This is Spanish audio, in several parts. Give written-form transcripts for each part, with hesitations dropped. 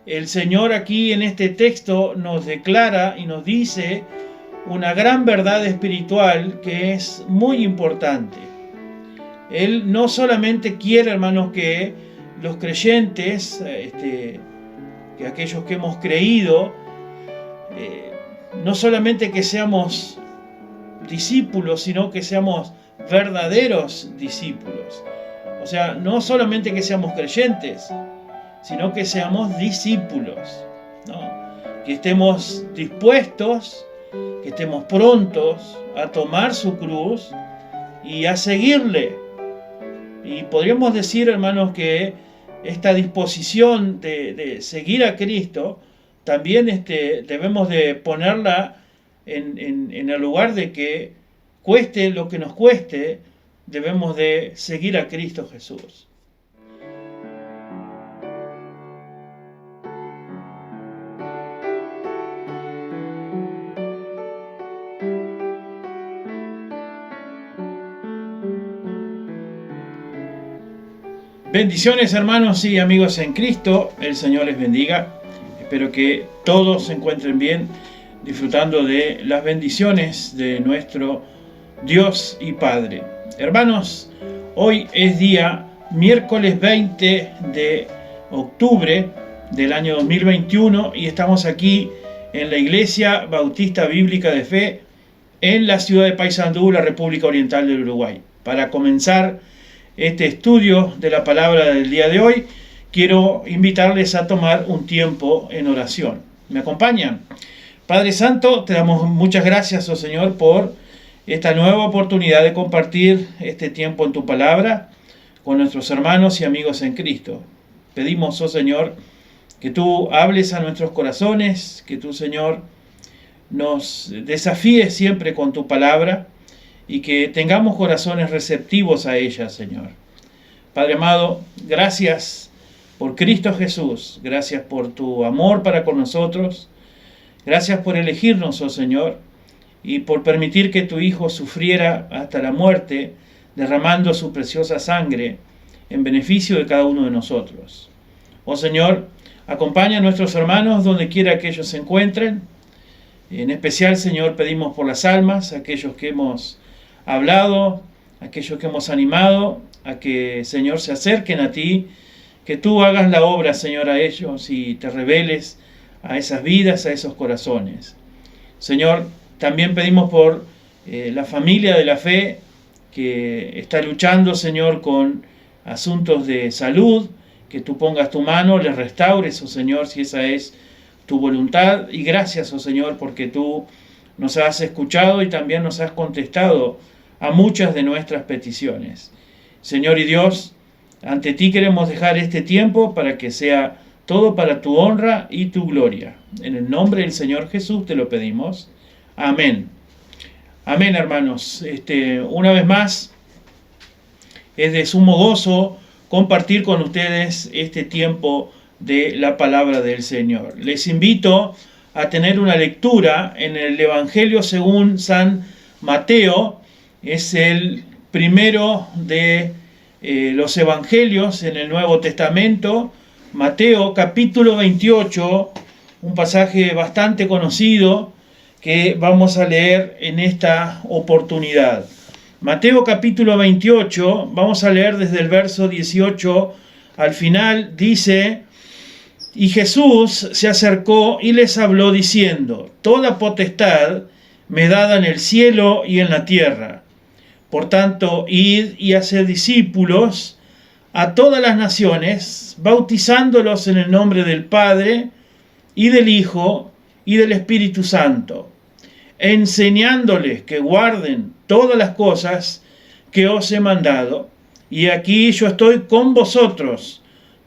El Señor aquí en este texto nos declara y nos dice una gran verdad espiritual que es muy importante. Él no solamente quiere, hermanos, que los creyentes, que aquellos que hemos creído, no solamente que seamos discípulos, sino que seamos verdaderos discípulos. O sea, no solamente que seamos creyentes, sino que seamos discípulos, ¿no? Que estemos dispuestos, que estemos prontos a tomar su cruz y a seguirle. Y podríamos decir, hermanos, que esta disposición de seguir a Cristo también debemos de ponerla en el lugar de que cueste lo que nos cueste, debemos de seguir a Cristo Jesús. Bendiciones, hermanos y amigos en Cristo, el Señor les bendiga. Espero que todos se encuentren bien, disfrutando de las bendiciones de nuestro Dios y Padre. Hermanos, hoy es día miércoles 20 de octubre del año 2021 y estamos aquí en la Iglesia Bautista Bíblica de Fe en la ciudad de Paysandú, la República Oriental del Uruguay. Para comenzar este estudio de la palabra del día de hoy, quiero invitarles a tomar un tiempo en oración. ¿Me acompañan? Padre Santo, te damos muchas gracias, oh Señor, por esta nueva oportunidad de compartir este tiempo en tu palabra con nuestros hermanos y amigos en Cristo. Pedimos, oh Señor, que tú hables a nuestros corazones, que tú, Señor, nos desafíes siempre con tu palabra y que tengamos corazones receptivos a ella, Señor. Padre amado, gracias por Cristo Jesús, gracias por tu amor para con nosotros, gracias por elegirnos, oh Señor, y por permitir que tu Hijo sufriera hasta la muerte, derramando su preciosa sangre en beneficio de cada uno de nosotros. Oh Señor, acompaña a nuestros hermanos donde quiera que ellos se encuentren. En especial, Señor, pedimos por las almas, aquellos que hemos hablado, aquellos que hemos animado, a que, Señor, se acerquen a ti, que tú hagas la obra, Señor, a ellos y te reveles a esas vidas, a esos corazones. Señor, también pedimos por la familia de la fe que está luchando, Señor, con asuntos de salud, que tú pongas tu mano, les restaures, oh Señor, si esa es tu voluntad. Y gracias, oh Señor, porque tú nos has escuchado y también nos has contestado a muchas de nuestras peticiones. Señor y Dios, ante ti queremos dejar este tiempo para que sea todo para tu honra y tu gloria. En el nombre del Señor Jesús te lo pedimos. Amén. Amén, hermanos. Una vez más, es de sumo gozo compartir con ustedes este tiempo de la palabra del Señor. Les invito a tener una lectura en el Evangelio según San Mateo. Es el primero de los evangelios en el Nuevo Testamento. Mateo capítulo 28, un pasaje bastante conocido que vamos a leer en esta oportunidad. Mateo capítulo 28, vamos a leer desde el verso 18 al final. Dice: y Jesús se acercó y les habló diciendo: toda potestad me es dada en el cielo y en la tierra. Por tanto, id y haced discípulos a todas las naciones, bautizándolos en el nombre del Padre, y del Hijo, y del Espíritu Santo, enseñándoles que guarden todas las cosas que os he mandado. Y aquí yo estoy con vosotros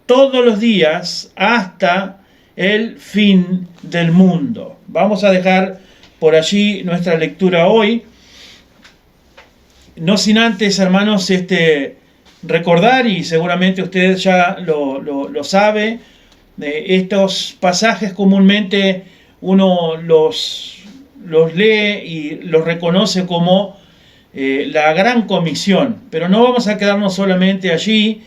todos los días hasta el fin del mundo. Vamos a dejar por allí nuestra lectura hoy. No sin antes, hermanos, recordar, y seguramente usted ya lo sabe, estos pasajes comúnmente uno los lee y los reconoce como la gran comisión, pero no vamos a quedarnos solamente allí,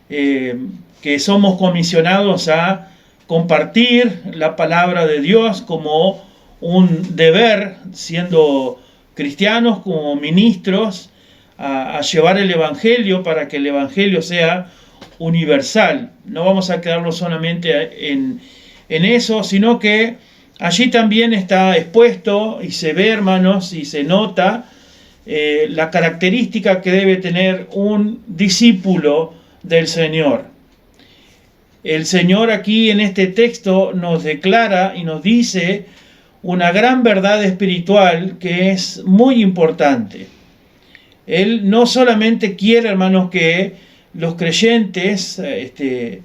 que somos comisionados a compartir la palabra de Dios como un deber, siendo cristianos, como ministros, a llevar el Evangelio para que el Evangelio sea universal. No vamos a quedarnos solamente en eso, sino que allí también está expuesto y se ve, hermanos, y se nota la característica que debe tener un discípulo del Señor. El Señor aquí en este texto nos declara y nos dice una gran verdad espiritual que es muy importante. Él no solamente quiere, hermanos, que los creyentes, que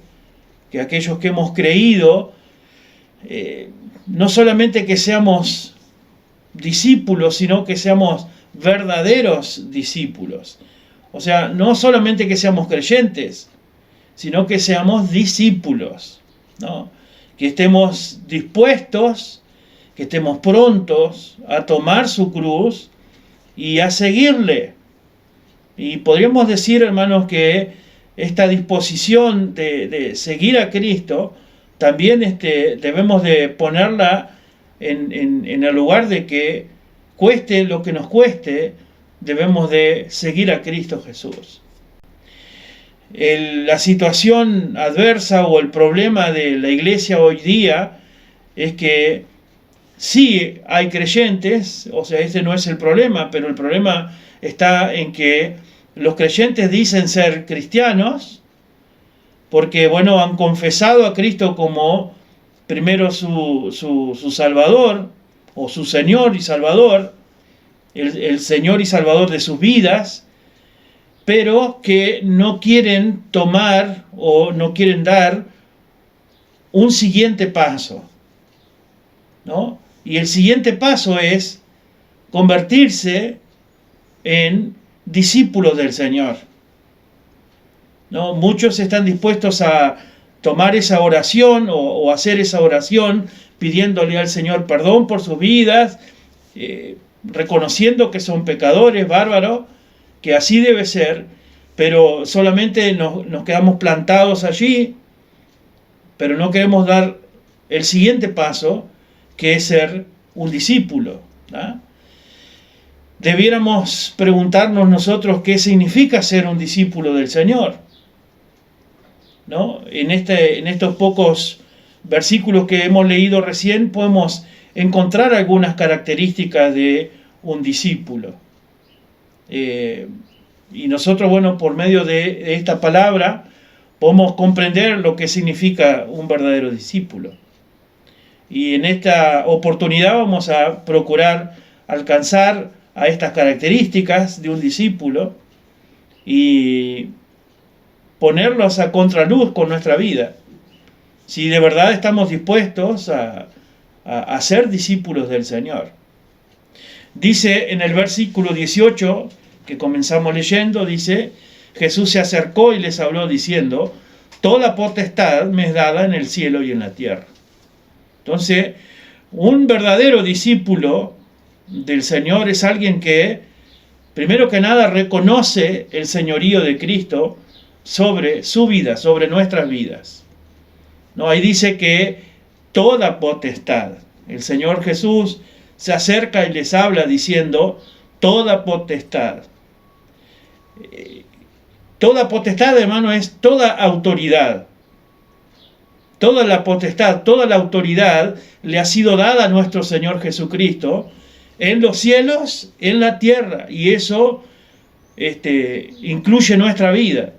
aquellos que hemos creído, no solamente que seamos discípulos, sino que seamos verdaderos discípulos. O sea, no solamente que seamos creyentes, sino que seamos discípulos, ¿no? Que estemos dispuestos, que estemos prontos a tomar su cruz y a seguirle. Y podríamos decir, hermanos, que esta disposición de seguir a Cristo, también debemos de ponerla en el lugar de que cueste lo que nos cueste, debemos de seguir a Cristo Jesús. La situación adversa o el problema de la iglesia hoy día es que sí hay creyentes, o sea, no es el problema, pero el problema está en que los creyentes dicen ser cristianos porque, bueno, han confesado a Cristo como primero su Salvador, o su Señor y Salvador, el Señor y Salvador de sus vidas, pero que no quieren tomar o no quieren dar un siguiente paso, ¿no? Y el siguiente paso es convertirse en discípulos del Señor, ¿no? Muchos están dispuestos a tomar esa oración o hacer esa oración pidiéndole al Señor perdón por sus vidas, reconociendo que son pecadores, bárbaros, que así debe ser, pero solamente nos quedamos plantados allí, pero no queremos dar el siguiente paso, que es ser un discípulo, ¿no? Debiéramos preguntarnos nosotros qué significa ser un discípulo del Señor, ¿no? En estos pocos versículos que hemos leído recién podemos encontrar algunas características de un discípulo. Y nosotros, bueno, por medio de esta palabra podemos comprender lo que significa un verdadero discípulo. Y en esta oportunidad vamos a procurar alcanzar a estas características de un discípulo y ponerlos a contraluz con nuestra vida. Si de verdad estamos dispuestos a ser discípulos del Señor. Dice en el versículo 18, que comenzamos leyendo, dice: Jesús se acercó y les habló diciendo: toda potestad me es dada en el cielo y en la tierra. Entonces, un verdadero discípulo del Señor es alguien que, primero que nada, reconoce el señorío de Cristo sobre su vida, sobre nuestras vidas. ¿No? Ahí dice que toda potestad. El Señor Jesús se acerca y les habla diciendo: toda potestad. Toda potestad, hermano, es toda autoridad. Toda la potestad, toda la autoridad le ha sido dada a nuestro Señor Jesucristo en los cielos, en la tierra, y eso incluye nuestra vida.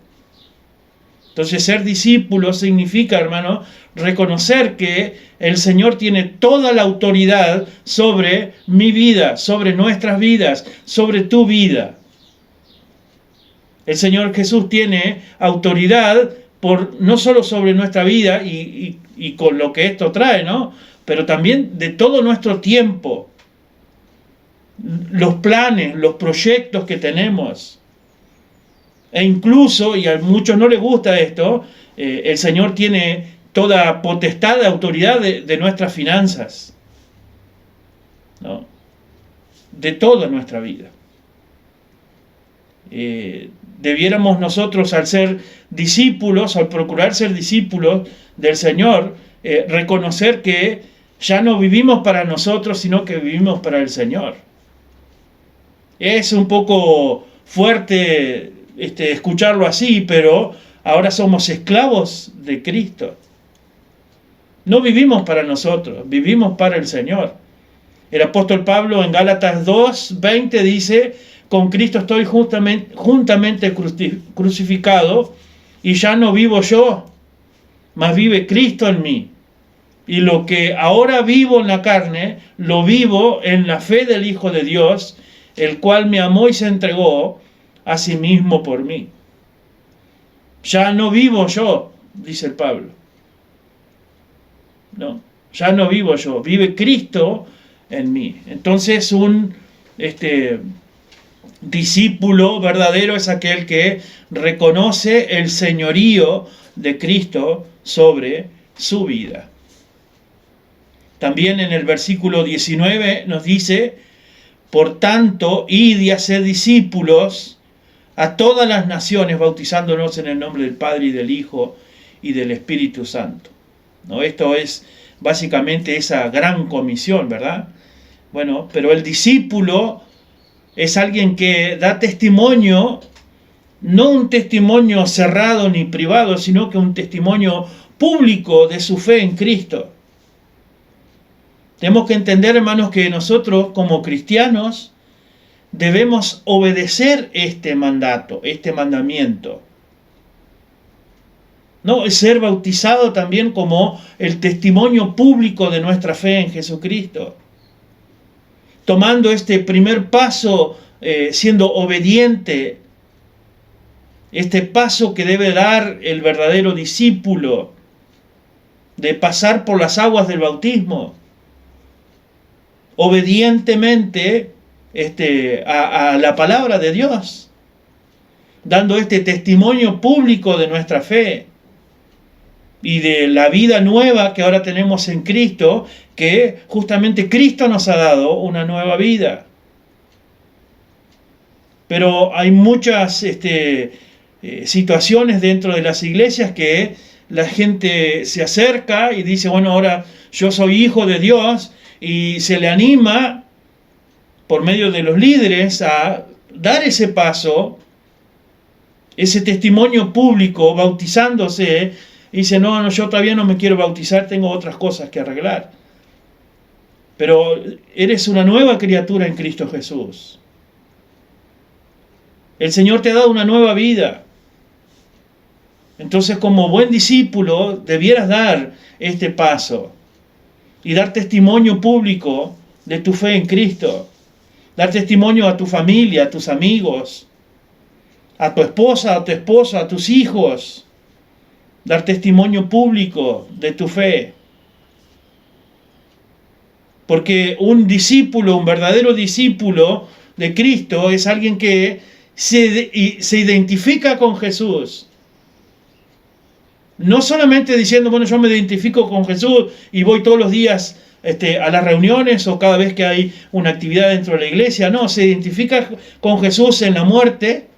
Entonces, ser discípulo significa, hermano, reconocer que el Señor tiene toda la autoridad sobre mi vida, sobre nuestras vidas, sobre tu vida. El Señor Jesús tiene autoridad no solo sobre nuestra vida y con lo que esto trae, ¿no? Pero también de todo nuestro tiempo, los planes, los proyectos que tenemos. E incluso, y a muchos no les gusta esto, el Señor tiene toda potestad, autoridad de nuestras finanzas, ¿no? De toda nuestra vida. Debiéramos nosotros, al ser discípulos, al procurar ser discípulos del Señor, reconocer que ya no vivimos para nosotros, sino que vivimos para el Señor. Es un poco fuerte escucharlo así, pero ahora somos esclavos de Cristo. No vivimos para nosotros, vivimos para el Señor. El apóstol Pablo en Gálatas 2:20 dice: con Cristo estoy juntamente crucificado, y ya no vivo yo, mas vive Cristo en mí. Y lo que ahora vivo en la carne, lo vivo en la fe del Hijo de Dios, el cual me amó y se entregó a sí mismo por mí. Ya no vivo yo, dice el Pablo. No, ya no vivo yo, vive Cristo en mí. Entonces un discípulo verdadero es aquel que reconoce el señorío de Cristo sobre su vida. También en el versículo 19 nos dice: por tanto, id y haced discípulos a todas las naciones, bautizándonos en el nombre del Padre y del Hijo y del Espíritu Santo. ¿No? Esto es básicamente esa gran comisión, ¿verdad? Bueno, pero el discípulo es alguien que da testimonio, no un testimonio cerrado ni privado, sino que un testimonio público de su fe en Cristo. Tenemos que entender, hermanos, que nosotros como cristianos debemos obedecer este mandato, este mandamiento. ¿No? Es ser bautizado también como el testimonio público de nuestra fe en Jesucristo. Tomando este primer paso, siendo obediente, este paso que debe dar el verdadero discípulo, de pasar por las aguas del bautismo, obedientemente a la palabra de Dios, dando este testimonio público de nuestra fe y de la vida nueva que ahora tenemos en Cristo, que justamente Cristo nos ha dado una nueva vida. Pero hay muchas situaciones dentro de las iglesias que la gente se acerca y dice: bueno, ahora yo soy hijo de Dios, y se le anima por medio de los líderes a dar ese paso, ese testimonio público, bautizándose, y dice: no, yo todavía no me quiero bautizar, tengo otras cosas que arreglar. Pero eres una nueva criatura en Cristo Jesús. El Señor te ha dado una nueva vida. Entonces, como buen discípulo, debieras dar este paso y dar testimonio público de tu fe en Cristo. Dar testimonio a tu familia, a tus amigos, a tu esposa, a tu esposo, a tus hijos. Dar testimonio público de tu fe. Porque un discípulo, un verdadero discípulo de Cristo, es alguien que se identifica con Jesús. No solamente diciendo: bueno, yo me identifico con Jesús y voy todos los días a las reuniones o cada vez que hay una actividad dentro de la iglesia. No, se identifica con Jesús en la muerte,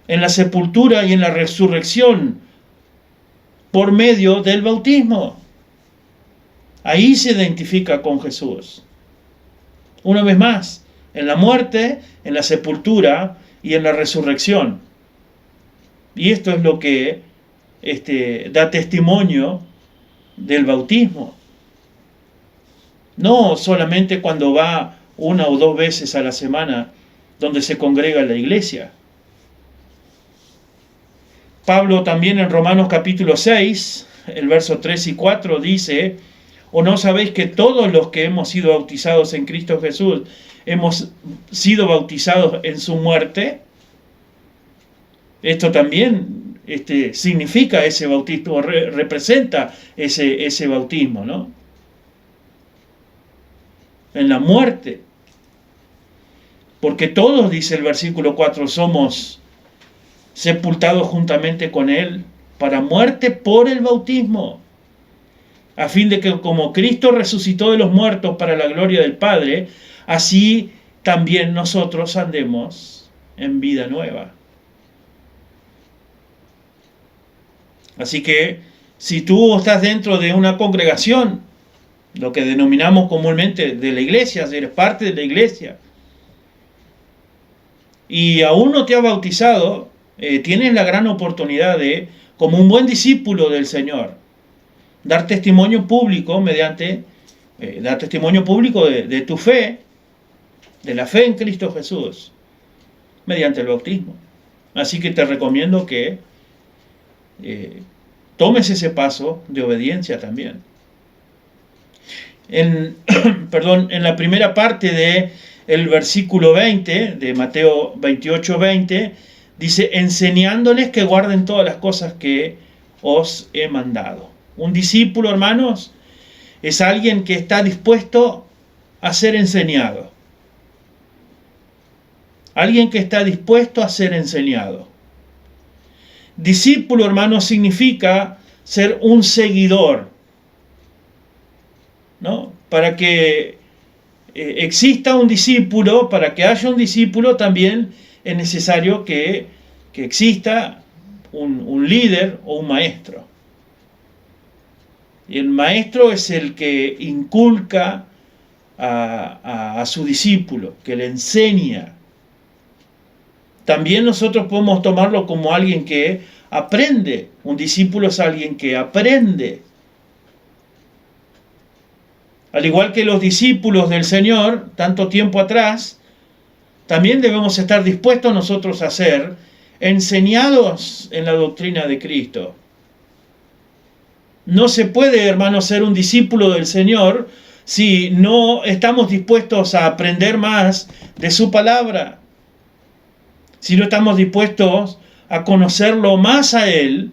en la sepultura y en la resurrección por medio del bautismo. Ahí se identifica con Jesús. Una vez más, en la muerte, en la sepultura y en la resurrección. Y esto es lo que da testimonio del bautismo. No solamente cuando va una o dos veces a la semana donde se congrega la iglesia. Pablo también en Romanos capítulo 6, el verso 3 y 4 dice: ¿o no sabéis que todos los que hemos sido bautizados en Cristo Jesús hemos sido bautizados en su muerte? Esto también significa ese bautismo, representa ese bautismo, ¿no? En la muerte. Porque todos, dice el versículo 4, somos sepultados juntamente con Él para muerte por el bautismo, a fin de que como Cristo resucitó de los muertos para la gloria del Padre, así también nosotros andemos en vida nueva. Así que Si tú estás dentro de una congregación, lo que denominamos comúnmente de la iglesia, si eres parte de la iglesia, y aún no te has bautizado, tienes la gran oportunidad de, como un buen discípulo del Señor, dar testimonio público dar testimonio público de tu fe, de la fe en Cristo Jesús, mediante el bautismo. Así que te recomiendo que tomes ese paso de obediencia también. En la primera parte del versículo 20 de Mateo 28:20, dice, enseñándoles que guarden todas las cosas que os he mandado. Un discípulo, hermanos, es alguien que está dispuesto a ser enseñado. Alguien que está dispuesto a ser enseñado. Discípulo, hermanos, significa ser un seguidor, ¿no? Para que exista un discípulo, para que haya un discípulo, también es necesario que exista un líder o un maestro. Y el maestro es el que inculca a su discípulo, que le enseña. También nosotros podemos tomarlo como alguien que aprende. Un discípulo es alguien que aprende. Al igual que los discípulos del Señor, tanto tiempo atrás, también debemos estar dispuestos nosotros a ser enseñados en la doctrina de Cristo. No se puede, hermanos, ser un discípulo del Señor si no estamos dispuestos a aprender más de su palabra. Si no estamos dispuestos a conocerlo más a Él,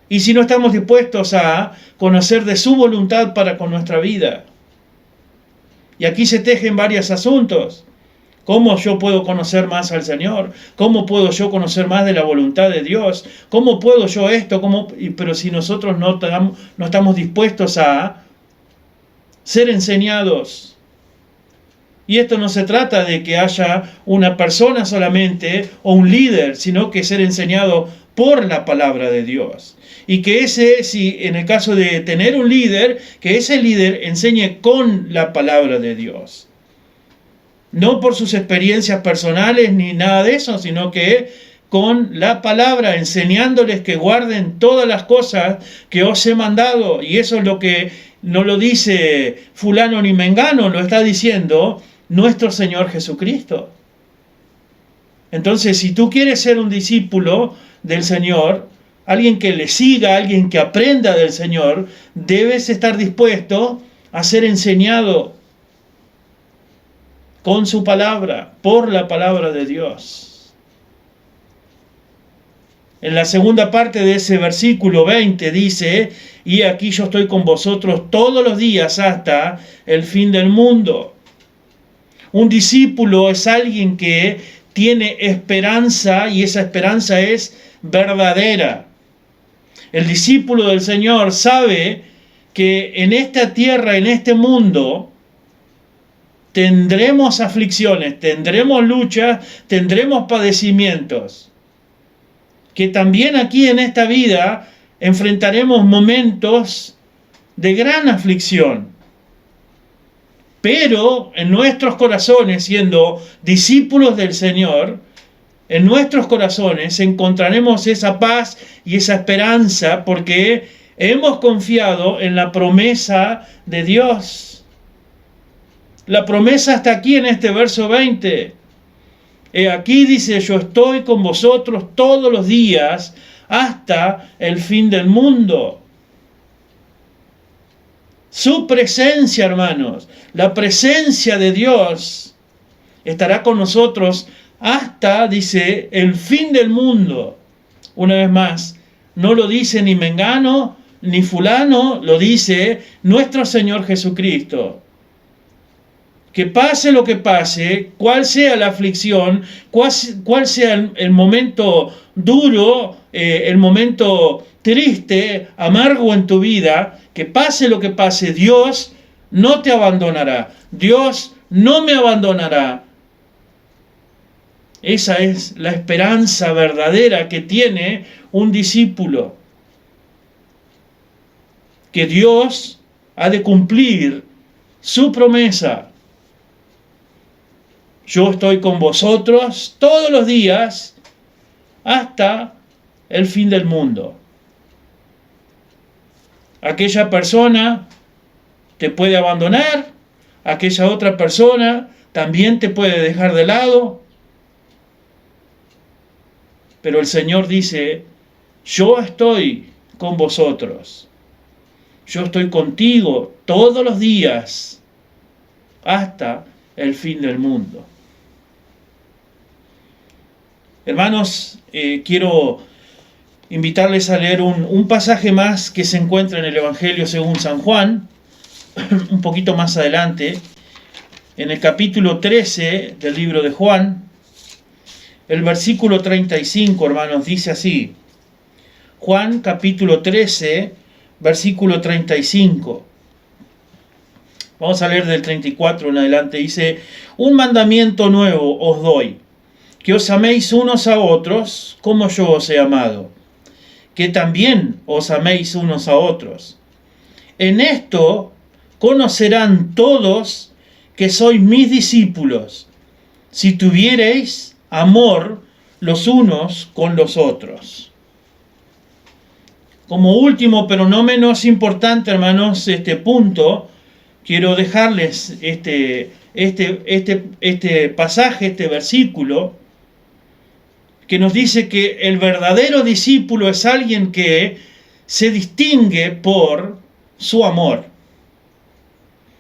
y si no estamos dispuestos a conocer de su voluntad para con nuestra vida. Y aquí se tejen varios asuntos. ¿Cómo yo puedo conocer más al Señor? ¿Cómo puedo yo conocer más de la voluntad de Dios? ¿Cómo puedo yo esto? Pero si nosotros no estamos dispuestos a ser enseñados. Y esto no se trata de que haya una persona solamente o un líder, sino que ser enseñado por la palabra de Dios. Y que si en el caso de tener un líder, que ese líder enseñe con la palabra de Dios. No por sus experiencias personales ni nada de eso, sino que con la palabra, enseñándoles que guarden todas las cosas que os he mandado. Y eso es lo que no lo dice fulano ni mengano, lo está diciendo nuestro Señor Jesucristo. Entonces, si tú quieres ser un discípulo del Señor, alguien que le siga, alguien que aprenda del Señor, debes estar dispuesto a ser enseñado con su palabra, por la palabra de Dios. En la segunda parte de ese versículo 20 dice, y aquí yo estoy con vosotros todos los días hasta el fin del mundo. Un discípulo es alguien que tiene esperanza y esa esperanza es verdadera. El discípulo del Señor sabe que en esta tierra, en este mundo, tendremos aflicciones, tendremos luchas, tendremos padecimientos. Que también aquí en esta vida enfrentaremos momentos de gran aflicción. Pero en nuestros corazones, siendo discípulos del Señor, en nuestros corazones encontraremos esa paz y esa esperanza porque hemos confiado en la promesa de Dios. La promesa está aquí en este verso 20. Aquí dice, yo estoy con vosotros todos los días hasta el fin del mundo. Su presencia, hermanos, la presencia de Dios estará con nosotros hasta, dice, el fin del mundo. Una vez más, no lo dice ni mengano ni fulano, lo dice nuestro Señor Jesucristo. Que pase lo que pase, cuál sea la aflicción, cuál sea el momento duro, el momento triste, amargo en tu vida, que pase lo que pase, Dios no te abandonará. Dios no me abandonará. Esa es la esperanza verdadera que tiene un discípulo. que Dios ha de cumplir su promesa. Yo estoy con vosotros todos los días hasta el fin del mundo. Aquella persona te puede abandonar, aquella otra persona también te puede dejar de lado, pero el Señor dice, yo estoy con vosotros, yo estoy contigo todos los días hasta el fin del mundo. Hermanos, quiero invitarles a leer un pasaje más que se encuentra en el Evangelio según San Juan, un poquito más adelante, en el capítulo 13 del libro de Juan, el versículo 35, hermanos, dice así. Juan capítulo 13, versículo 35. Vamos a leer del 34 en adelante. Dice, un mandamiento nuevo os doy, que os améis unos a otros como yo os he amado, que también os améis unos a otros. En esto conocerán todos que sois mis discípulos, si tuviereis amor los unos con los otros. Como último, pero no menos importante, hermanos, este punto, quiero dejarles este pasaje, este versículo, que nos dice que el verdadero discípulo es alguien que se distingue por su amor.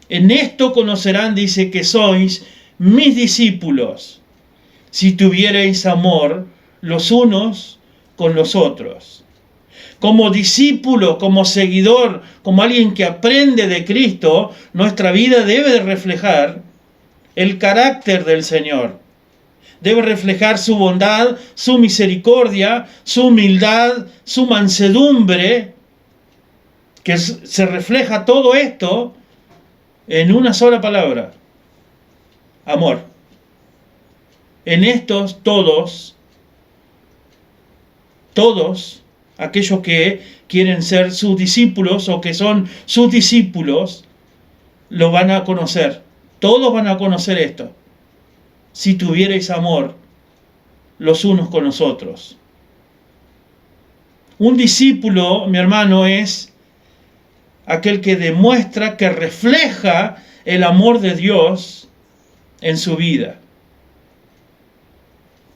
En esto conocerán, dice, que sois mis discípulos, si tuviereis amor los unos con los otros. Como discípulo, como seguidor, como alguien que aprende de Cristo, nuestra vida debe reflejar el carácter del Señor. Debe reflejar su bondad, su misericordia, su humildad, su mansedumbre, que se refleja todo esto en una sola palabra: amor. En estos todos, aquellos que quieren ser sus discípulos o que son sus discípulos, lo van a conocer. Todos van a conocer esto. Si tuvierais amor los unos con los otros. Un discípulo, mi hermano, es aquel que demuestra, que refleja el amor de Dios en su vida.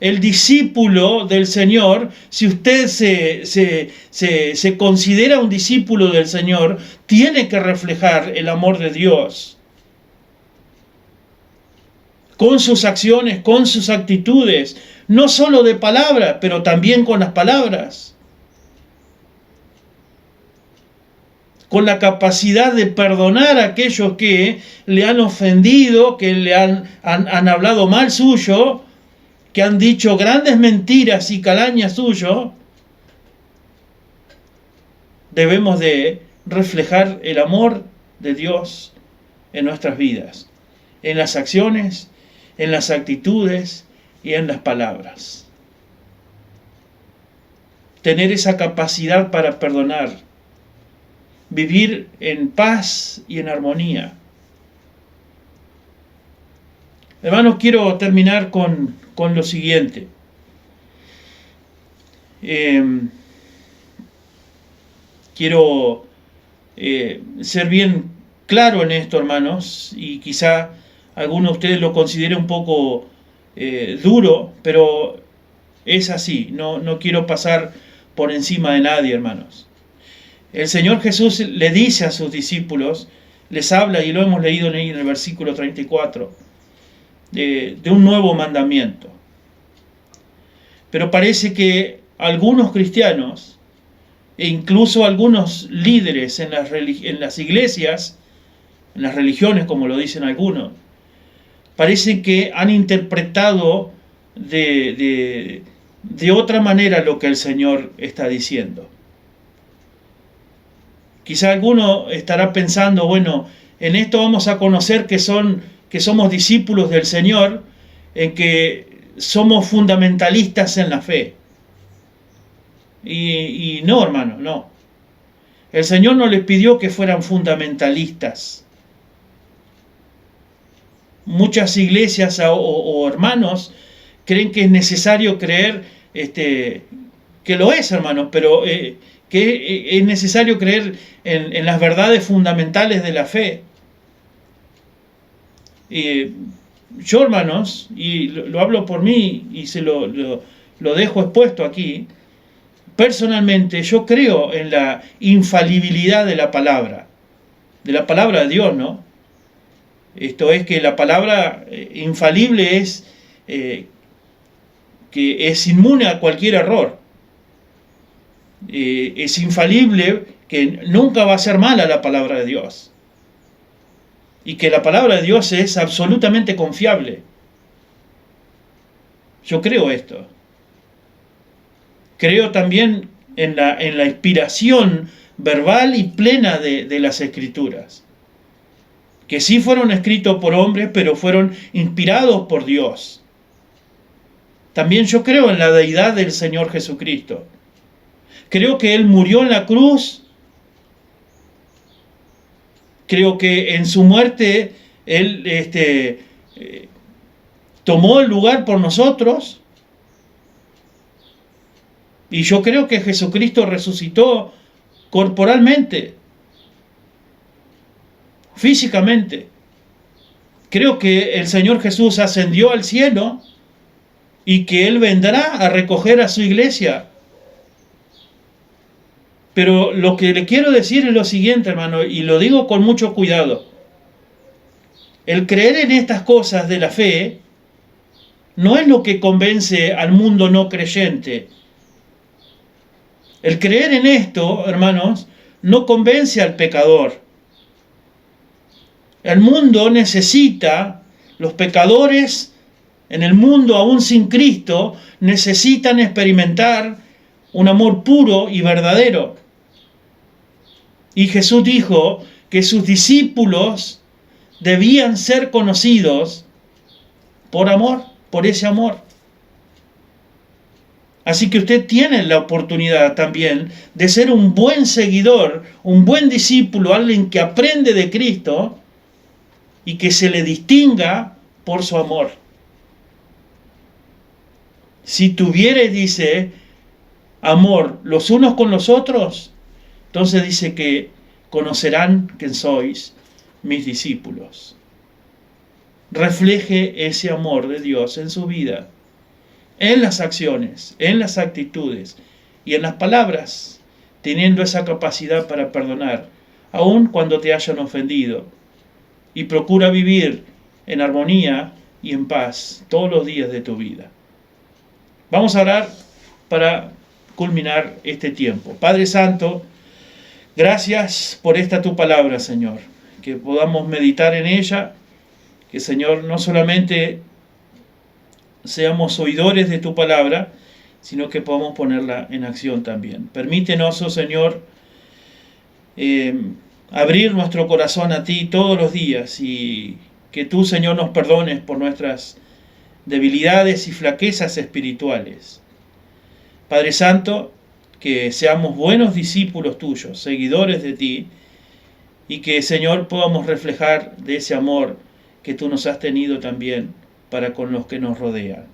El discípulo del Señor, si usted se considera un discípulo del Señor, tiene que reflejar el amor de Dios. Con sus acciones, con sus actitudes, no solo de palabra, pero también con las palabras. Con la capacidad de perdonar a aquellos que le han ofendido, que le han hablado mal suyo, que han dicho grandes mentiras y calañas suyo. Debemos de reflejar el amor de Dios en nuestras vidas, en las acciones, en las actitudes y en las palabras. Tener esa capacidad para perdonar, vivir en paz y en armonía. Hermanos, quiero terminar con lo siguiente. Quiero ser bien claro en esto, hermanos, y quizá alguno de ustedes lo considere un poco duro, pero es así. No quiero pasar por encima de nadie, hermanos. El Señor Jesús le dice a sus discípulos, les habla, y lo hemos leído en el versículo 34, de un nuevo mandamiento. Pero parece que algunos cristianos, e incluso algunos líderes en las iglesias, en las religiones, como lo dicen algunos, parece que han interpretado de otra manera lo que el Señor está diciendo. Quizá alguno estará pensando, bueno, en esto vamos a conocer que somos discípulos del Señor, en que somos fundamentalistas en la fe. Y no, hermano, no. El Señor no les pidió que fueran fundamentalistas. Muchas iglesias o hermanos creen que es necesario creer, que lo es, hermanos, pero que es necesario creer en las verdades fundamentales de la fe. Yo, hermanos, y lo hablo por mí y se lo dejo expuesto aquí, personalmente yo creo en la infalibilidad de la palabra de Dios, ¿no? Esto es que la palabra infalible es que es inmune a cualquier error. Es infalible, que nunca va a ser mala la palabra de Dios. Y que la palabra de Dios es absolutamente confiable. Yo creo esto. Creo también en la inspiración verbal y plena de las Escrituras. Que sí fueron escritos por hombres, pero fueron inspirados por Dios. También yo creo en la deidad del Señor Jesucristo. Creo que Él murió en la cruz. Creo que en su muerte Él tomó el lugar por nosotros. Y yo creo que Jesucristo resucitó corporalmente, físicamente. Creo que el Señor Jesús ascendió al cielo y que Él vendrá a recoger a su iglesia. Pero lo que le quiero decir es lo siguiente, hermano, y lo digo con mucho cuidado. El creer en estas cosas de la fe no es lo que convence al mundo no creyente. El creer en esto, hermanos, no convence al pecador. El mundo necesita, los pecadores en el mundo aún sin Cristo, necesitan experimentar un amor puro y verdadero. Y Jesús dijo que sus discípulos debían ser conocidos por amor, por ese amor. Así que usted tiene la oportunidad también de ser un buen seguidor, un buen discípulo, alguien que aprende de Cristo y que se le distinga por su amor. Si tuvieres, dice, amor los unos con los otros, entonces dice que conocerán que sois mis discípulos. Refleje ese amor de Dios en su vida, en las acciones, en las actitudes y en las palabras, teniendo esa capacidad para perdonar, aun cuando te hayan ofendido. Y procura vivir en armonía y en paz todos los días de tu vida. Vamos a orar para culminar este tiempo. Padre Santo, gracias por esta tu palabra, Señor, que podamos meditar en ella, que, Señor, no solamente seamos oidores de tu palabra, sino que podamos ponerla en acción también. Permítenos, oh Señor, abrir nuestro corazón a ti todos los días y que tú, Señor, nos perdones por nuestras debilidades y flaquezas espirituales. Padre Santo, que seamos buenos discípulos tuyos, seguidores de ti, y que, Señor, podamos reflejar de ese amor que tú nos has tenido también para con los que nos rodean.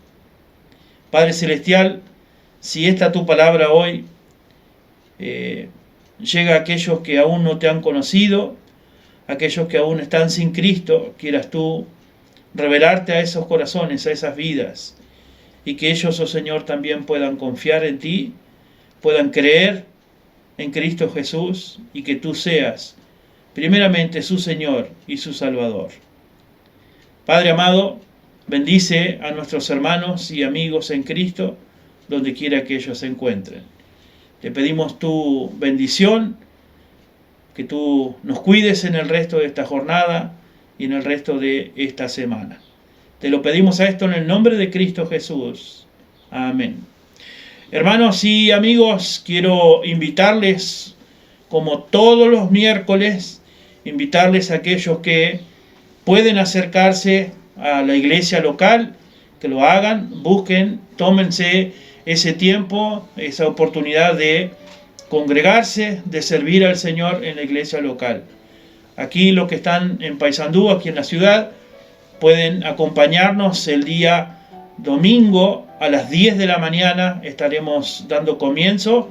Padre Celestial, si esta tu palabra hoy llega a aquellos que aún no te han conocido, aquellos que aún están sin Cristo, quieras tú revelarte a esos corazones, a esas vidas, y que ellos, oh Señor, también puedan confiar en ti, puedan creer en Cristo Jesús, y que tú seas primeramente su Señor y su Salvador. Padre amado, bendice a nuestros hermanos y amigos en Cristo, donde quiera que ellos se encuentren. Te pedimos tu bendición, que tú nos cuides en el resto de esta jornada y en el resto de esta semana. Te lo pedimos a esto en el nombre de Cristo Jesús. Amén. Hermanos y amigos, quiero invitarles, como todos los miércoles, invitarles a aquellos que pueden acercarse a la iglesia local, que lo hagan, busquen, tómense ese tiempo, esa oportunidad de congregarse, de servir al Señor en la iglesia local. Aquí los que están en Paysandú, aquí en la ciudad, pueden acompañarnos el día domingo a las 10 de la mañana. Estaremos dando comienzo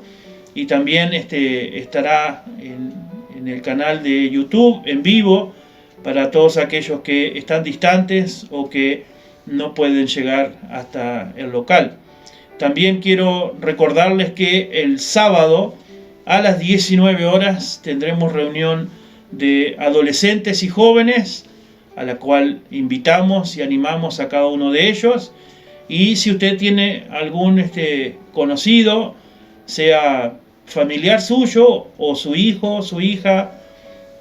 y también estará en el canal de YouTube en vivo para todos aquellos que están distantes o que no pueden llegar hasta el local. También quiero recordarles que el sábado a las 19 horas tendremos reunión de adolescentes y jóvenes, a la cual invitamos y animamos a cada uno de ellos. Y si usted tiene algún conocido, sea familiar suyo o su hijo, su hija,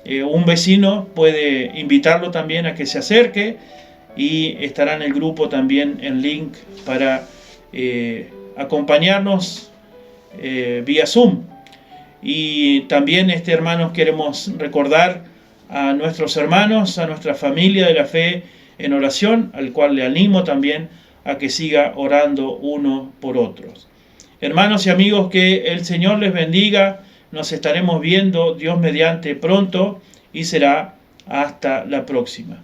un vecino, puede invitarlo también a que se acerque y estará en el grupo también el link para acompañarnos vía Zoom. Y también, hermanos, queremos recordar a nuestros hermanos, a nuestra familia de la fe en oración, al cual le animo también a que siga orando uno por otros. Hermanos y amigos, que el Señor les bendiga. Nos estaremos viendo, Dios mediante, pronto, y será hasta la próxima.